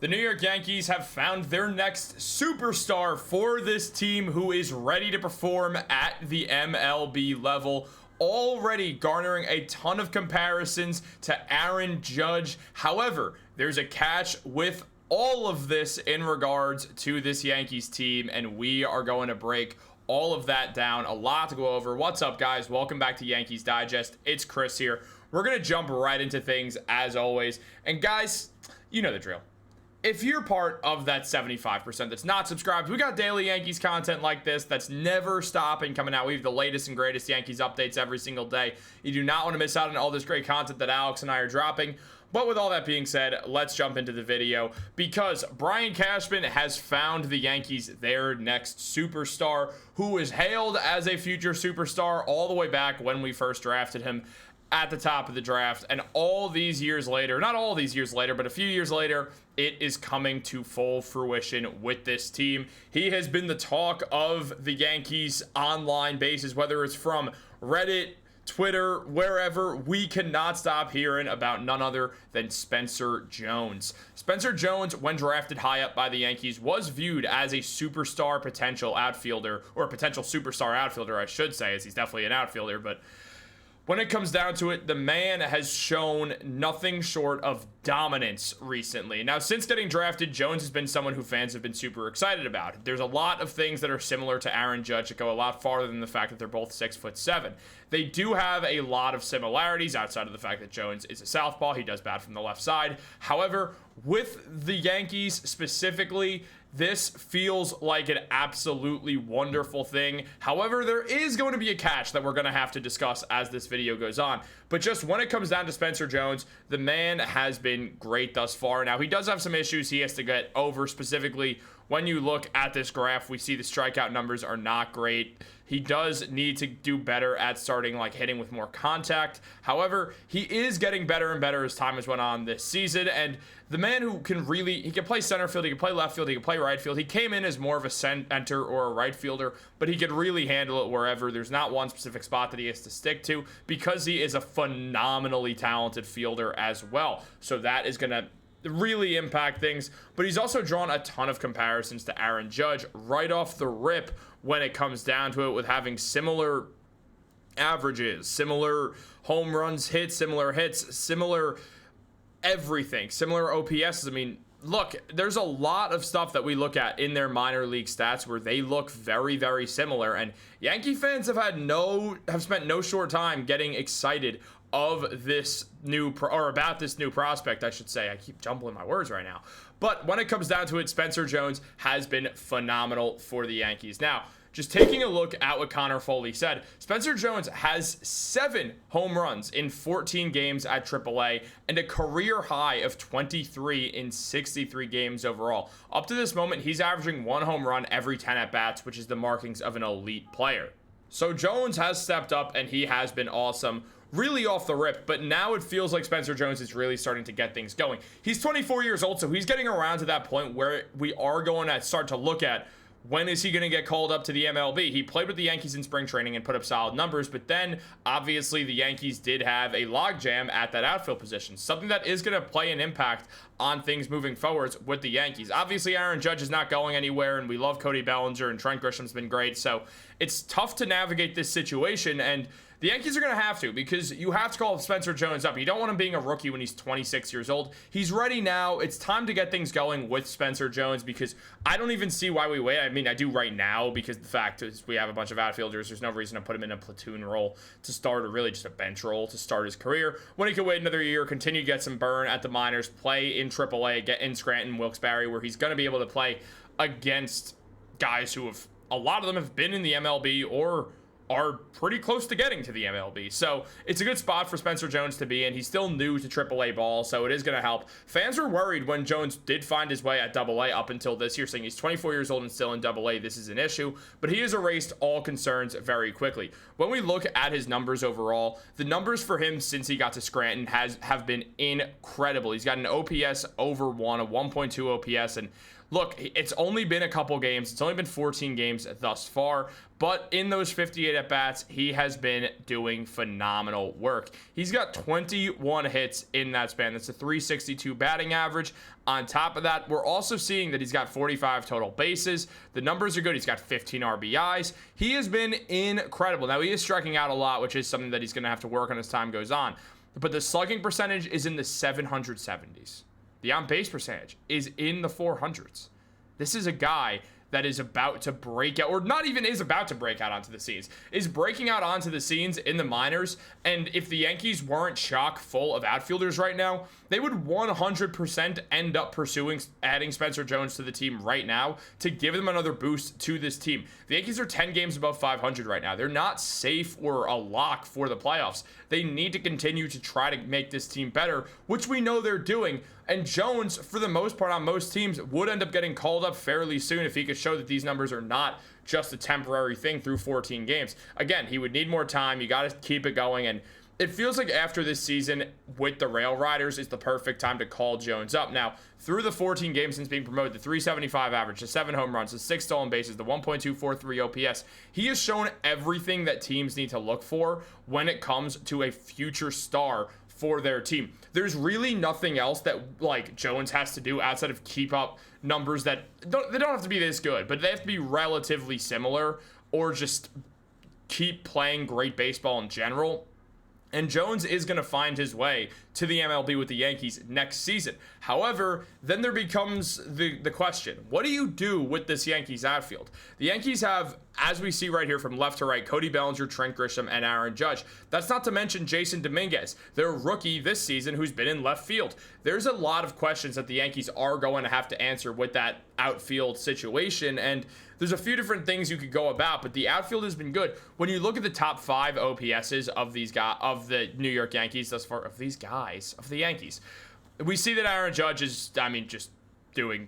The New York Yankees have found their next superstar for this team who is ready to perform at the MLB level, already garnering a ton of comparisons to Aaron Judge. However, there's a catch with all of this in regards to this Yankees team, and we are going to break all of that down. A lot to go over. What's up, guys? Welcome back to Yankees Digest. It's Chris here. We're going to jump right into things as always. And guys, you know the drill. If you're part of that 75% that's not subscribed, we got daily Yankees content like this that's never stopping coming out. We have the latest and greatest Yankees updates every single day. You do not want to miss out on all this great content that Alex and I are dropping. But with all that being said, let's jump into the video because Brian Cashman has found the Yankees their next superstar, who is hailed as a future superstar all the way back when we first drafted him at the top of the draft. And all these years later, not all these years later, but a few years later, it is coming to full fruition with this team. He has been the talk of the Yankees online basis, whether it's from Reddit, Twitter, wherever. We cannot stop hearing about none other than Spencer Jones. Spencer Jones, when drafted high up by the Yankees, was viewed as a superstar potential outfielder, or a potential superstar outfielder, I should say, as he's definitely an outfielder, but when it comes down to it, the man has shown nothing short of dominance recently. Now, since getting drafted, Jones has been someone who fans have been super excited about. There's a lot of things that are similar to Aaron Judge that go a lot farther than the fact that they're both 6'7". They do have a lot of similarities outside of the fact that Jones is a southpaw. He does bat from the left side. However, with the Yankees specifically, this feels like an absolutely wonderful thing. However, there is going to be a catch that we're going to have to discuss as this video goes on. But just when it comes down to Spencer Jones, the man has been great thus far. Now, he does have some issues he has to get over. Specifically, when you look at this graph, we see the strikeout numbers are not great. He does need to do better at starting hitting with more contact. However, he is getting better and better as time has went on this season. And the man who can really, he can play center field, he can play left field, he can play right field. He came in as more of a center or a right fielder, but he could really handle it wherever. There's not one specific spot that he has to stick to because he is a phenomenally talented fielder as well. So that is going to really impact things. But he's also drawn a ton of comparisons to Aaron Judge right off the rip when it comes down to it, with having similar averages, similar home runs, similar hits, similar everything, similar OPS. I mean, look, there's a lot of stuff that we look at in their minor league stats where they look very, very similar. And Yankee fans have spent no short time getting excited of this about this new prospect, I should say. I keep jumbling my words right now. But when it comes down to it, Spencer Jones has been phenomenal for the Yankees. Now, just taking a look at what Connor Foley said, Spencer Jones has 7 home runs in 14 games at AAA and a career high of 23 in 63 games overall. Up to this moment, he's averaging 1 home run every 10 at-bats, which is the markings of an elite player. So Jones has stepped up and he has been awesome, really off the rip, but now it feels like Spencer Jones is really starting to get things going. He's 24 years old, so he's getting around to that point where we are going to start to look at when is he going to get called up to the MLB. He played with the Yankees in spring training and put up solid numbers, but then obviously the Yankees did have a logjam at that outfield position, something that is going to play an impact on things moving forwards with the Yankees. Obviously, Aaron Judge is not going anywhere, and we love Cody Bellinger, and Trent Grisham's been great, so it's tough to navigate this situation, and the Yankees are going to have to, because you have to call Spencer Jones up. You don't want him being a rookie when he's 26 years old. He's ready now. It's time to get things going with Spencer Jones, because I don't even see why we wait. I mean, I do right now, because the fact is we have a bunch of outfielders. There's no reason to put him in a platoon role to start, or really just a bench role to start his career. When he could wait another year, continue to get some burn at the minors, play in AAA, get in Scranton, Wilkes-Barre, where he's going to be able to play against guys who have, a lot of them have been in the MLB or are pretty close to getting to the MLB. So it's a good spot for Spencer Jones to be in. He's still new to AAA ball, so it is going to help. Fans were worried when Jones did find his way at AA up until this year, saying he's 24 years old and still in AA. This is an issue, but he has erased all concerns very quickly. When we look at his numbers overall, the numbers for him since he got to Scranton have been incredible. He's got an OPS over 1, a 1.2 OPS, and look, it's only been a couple games. It's only been 14 games thus far. But in those 58 at-bats, he has been doing phenomenal work. He's got 21 hits in that span. That's a 362 batting average. On top of that, we're also seeing that he's got 45 total bases. The numbers are good. He's got 15 RBIs. He has been incredible. Now, he is striking out a lot, which is something that he's going to have to work on as time goes on. But the slugging percentage is in the 770s. The on-base percentage is in the 400s. This is a guy that is about to break out, or not even is about to break out onto the scenes, is breaking out onto the scenes in the minors. And if the Yankees weren't chock full of outfielders right now, they would 100% end up pursuing adding Spencer Jones to the team right now to give them another boost to this team. The Yankees are 10 games above 500 right now. They're not safe or a lock for the playoffs. They need to continue to try to make this team better, which we know they're doing. And Jones, for the most part on most teams, would end up getting called up fairly soon if he could show that these numbers are not just a temporary thing through 14 games. Again, he would need more time. You got to keep it going. And it feels like after this season with the Rail Riders is the perfect time to call Jones up. Now, through the 14 games since being promoted, the 375 average, the 7 home runs, the 6 stolen bases, the 1.243 OPS, he has shown everything that teams need to look for when it comes to a future star for their team. There's really nothing else that like Jones has to do outside of keep up numbers that they don't have to be this good, but they have to be relatively similar or just keep playing great baseball in general. And Jones is going to find his way to the MLB with the Yankees next season. However, then there becomes the question, what do you do with this Yankees outfield? The Yankees have, as we see right here from left to right, Cody Bellinger, Trent Grisham, and Aaron Judge. That's not to mention Jason Dominguez, their rookie this season who's been in left field. There's a lot of questions that the Yankees are going to have to answer with that outfield situation, and there's a few different things you could go about, but the outfield has been good. When you look at the top 5 OPSs of these guys, of the New York Yankees thus far, of the Yankees, we see that Aaron Judge is, just doing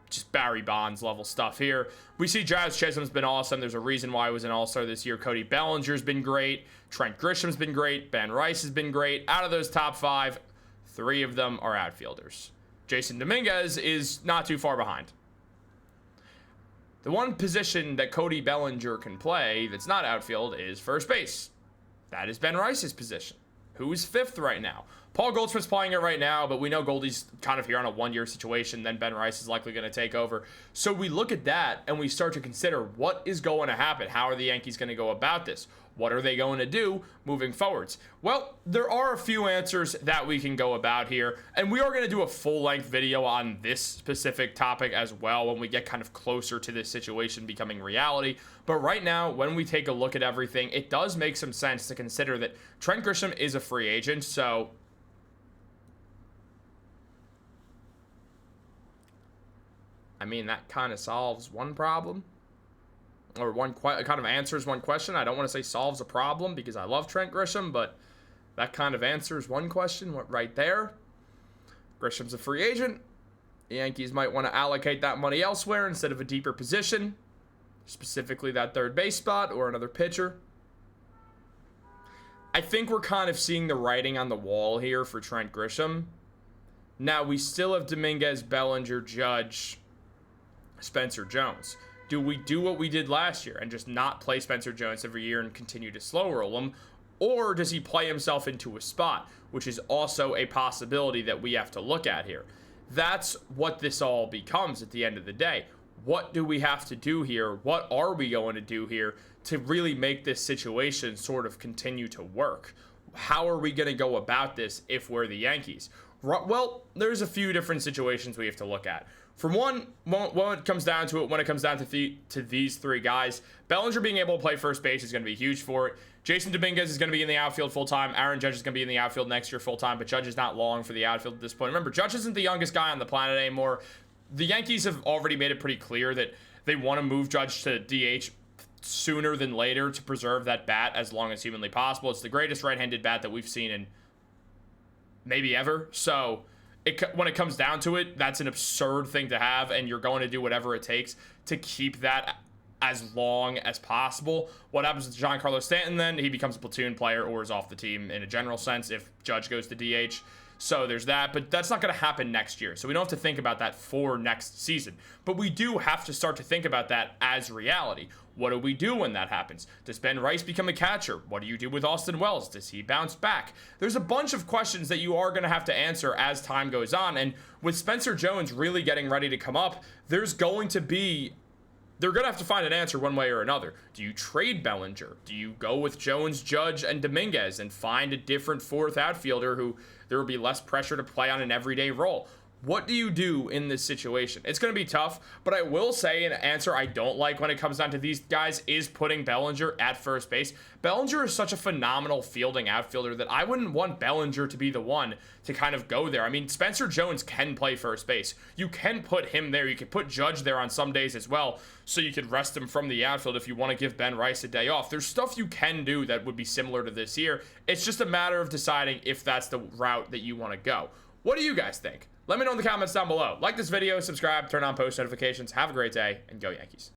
just Barry Bonds level stuff here. We see Jazz Chisholm's been awesome. There's a reason why he was an all-star this year. Cody Bellinger's been great. Trent Grisham's been great. Ben Rice has been great. Out of those top 5, 3 of them are outfielders. Jason Dominguez is not too far behind. The one position that Cody Bellinger can play that's not outfield is first base. That is Ben Rice's position, who is 5th right now. Paul Goldschmidt's playing it right now, but we know Goldie's kind of here on a one-year situation. Then Ben Rice is likely going to take over. So we look at that and we start to consider what is going to happen. How are the Yankees going to go about this? What are they going to do moving forwards? Well, there are a few answers that we can go about here, and we are going to do a full-length video on this specific topic as well when we get kind of closer to this situation becoming reality. But right now, when we take a look at everything, it does make some sense to consider that Trent Grisham is a free agent, so that kind of solves one problem. Or kind of answers one question. I don't want to say solves a problem because I love Trent Grisham, but that kind of answers one question right there. Grisham's a free agent. The Yankees might want to allocate that money elsewhere instead of a deeper position, specifically that third base spot or another pitcher. I think we're kind of seeing the writing on the wall here for Trent Grisham. Now, we still have Dominguez, Bellinger, Judge, Spencer Jones. Do we do what we did last year and just not play Spencer Jones every year and continue to slow roll him? Or does he play himself into a spot, which is also a possibility that we have to look at here? That's what this all becomes at the end of the day. What do we have to do here? What are we going to do here to really make this situation sort of continue to work? How are we going to go about this if we're the Yankees? Well, there's a few different situations we have to look at. For one, when it comes down to these 3 guys, Bellinger being able to play first base is going to be huge for it. Jason Dominguez is going to be in the outfield full-time. Aaron Judge is going to be in the outfield next year full-time, but Judge is not long for the outfield at this point. Remember, Judge isn't the youngest guy on the planet anymore. The Yankees have already made it pretty clear that they want to move Judge to DH sooner than later to preserve that bat as long as humanly possible. It's the greatest right-handed bat that we've seen in maybe ever. So when it comes down to it, that's an absurd thing to have, and you're going to do whatever it takes to keep that as long as possible. What happens to Giancarlo Stanton then? He becomes a platoon player or is off the team in a general sense if Judge goes to DH. So there's that, but that's not going to happen next year. So we don't have to think about that for next season. But we do have to start to think about that as reality. What do we do when that happens? Does Ben Rice become a catcher? What do you do with Austin Wells? Does he bounce back? There's a bunch of questions that you are going to have to answer as time goes on. And with Spencer Jones really getting ready to come up, they're going to have to find an answer one way or another. Do you trade Bellinger? Do you go with Jones, Judge, and Dominguez and find a different fourth outfielder who there will be less pressure to play on an everyday role? What do you do in this situation? It's going to be tough, but I will say an answer I don't like when it comes down to these guys is putting Bellinger at first base. Bellinger is such a phenomenal fielding outfielder that I wouldn't want Bellinger to be the one to kind of go there. I mean, Spencer Jones can play first base. You can put him there. You can put Judge there on some days as well, so you could rest him from the outfield if you want to give Ben Rice a day off. There's stuff you can do that would be similar to this year. It's just a matter of deciding if that's the route that you want to go. What do you guys think? Let me know in the comments down below. Like this video, subscribe, turn on post notifications. Have a great day, and go Yankees.